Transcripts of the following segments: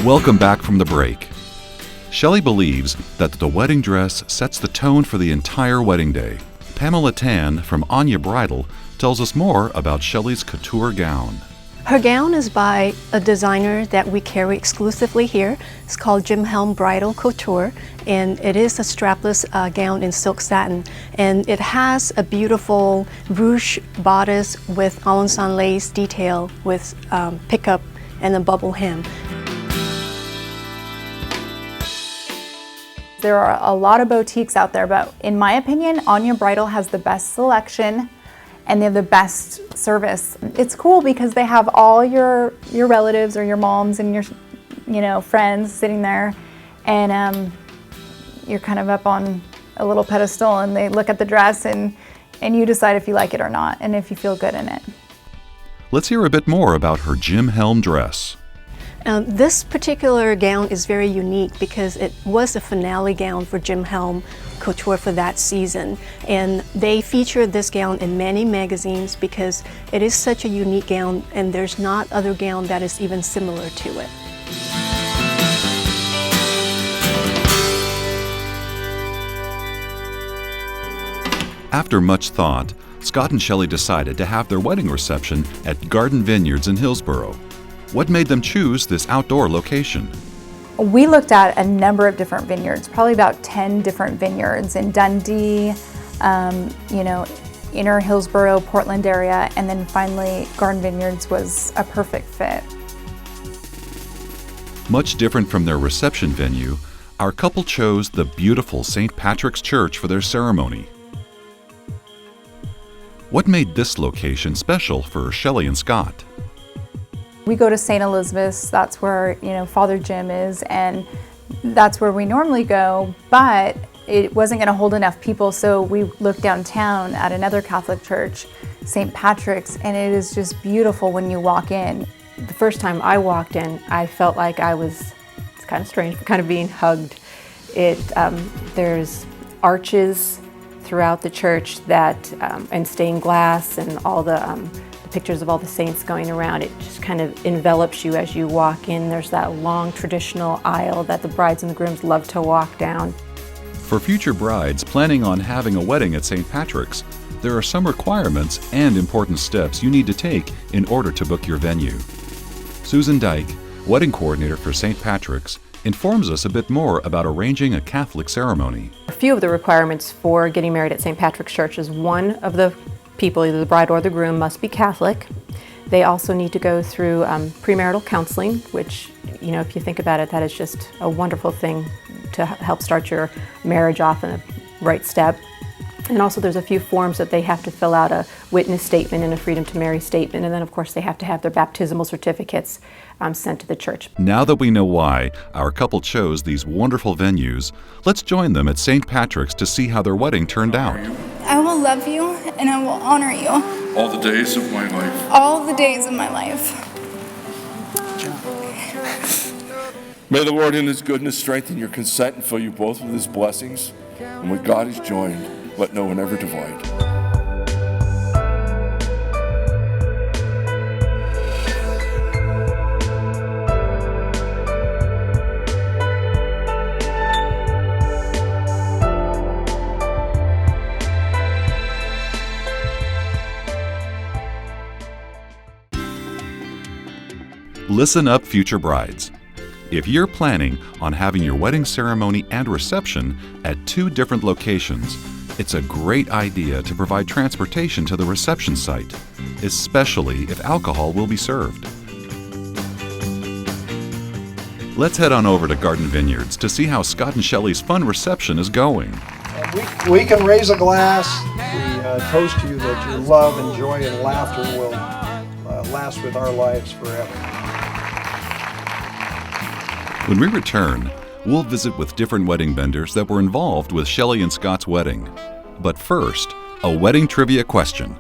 Welcome back from the break. Shelley believes that the wedding dress sets the tone for the entire wedding day. Pamela Tan from Anya Bridal tells us more about Shelley's couture gown. Her gown is by a designer that we carry exclusively here. It's called Jim Helm Bridal Couture, and it is a strapless gown in silk satin. And it has a beautiful ruche bodice with Alençon lace detail with pickup and a bubble hem. There are a lot of boutiques out there, but in my opinion, Anya Bridal has the best selection and they have the best service. It's cool because they have all your relatives or your moms and your friends sitting there, and you're kind of up on a little pedestal, and they look at the dress and you decide if you like it or not and if you feel good in it. Let's hear a bit more about her Jim Helm dress. This particular gown is very unique because it was a finale gown for Jim Helm Couture for that season, and they featured this gown in many magazines because it is such a unique gown, and there's not other gown that is even similar to it. After much thought, Scott and Shelley decided to have their wedding reception at Garden Vineyards in Hillsboro. What made them choose this outdoor location? We looked at a number of different vineyards, probably about 10 different vineyards in Dundee, inner Hillsboro, Portland area, and then finally Garden Vineyards was a perfect fit. Much different from their reception venue, our couple chose the beautiful St. Patrick's Church for their ceremony. What made this location special for Shelley and Scott? We go to St. Elizabeth's, that's where Father Jim is, and that's where we normally go, but it wasn't going to hold enough people, so we looked downtown at another Catholic church, St. Patrick's, and it is just beautiful when you walk in. The first time I walked in, I felt like it's kind of strange, but kind of being hugged. There's arches throughout the church and stained glass and all the pictures of all the saints going around. It just kind of envelops you as you walk in. There's that long traditional aisle that the brides and the grooms love to walk down. For future brides planning on having a wedding at St. Patrick's, there are some requirements and important steps you need to take in order to book your venue. Susan Dyke, wedding coordinator for St. Patrick's, informs us a bit more about arranging a Catholic ceremony. A few of the requirements for getting married at St. Patrick's Church is one of the people, either the bride or the groom, must be Catholic. They also need to go through premarital counseling, which, if you think about it, that is just a wonderful thing to help start your marriage off in a right step. And also there's a few forms that they have to fill out, a witness statement and a freedom to marry statement, and then of course they have to have their baptismal certificates sent to the church. Now that we know why our couple chose these wonderful venues, let's join them at St. Patrick's to see how their wedding turned out. I will love you and I will honor you. All the days of my life. All the days of my life. May the Lord in His goodness strengthen your consent and fill you both with His blessings. And what God has joined, let no one ever divide. Listen up, future brides. If you're planning on having your wedding ceremony and reception at 2 different locations, it's a great idea to provide transportation to the reception site, especially if alcohol will be served. Let's head on over to Garden Vineyards to see how Scott and Shelley's fun reception is going. We can raise a glass. We toast to you that your love and joy and laughter will last with our lives forever. When we return, we'll visit with different wedding vendors that were involved with Shelley and Scott's wedding. But first, a wedding trivia question.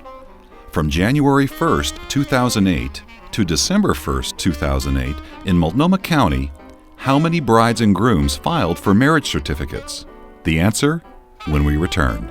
From January 1st, 2008 to December 1st, 2008, in Multnomah County, how many brides and grooms filed for marriage certificates? The answer, when we return.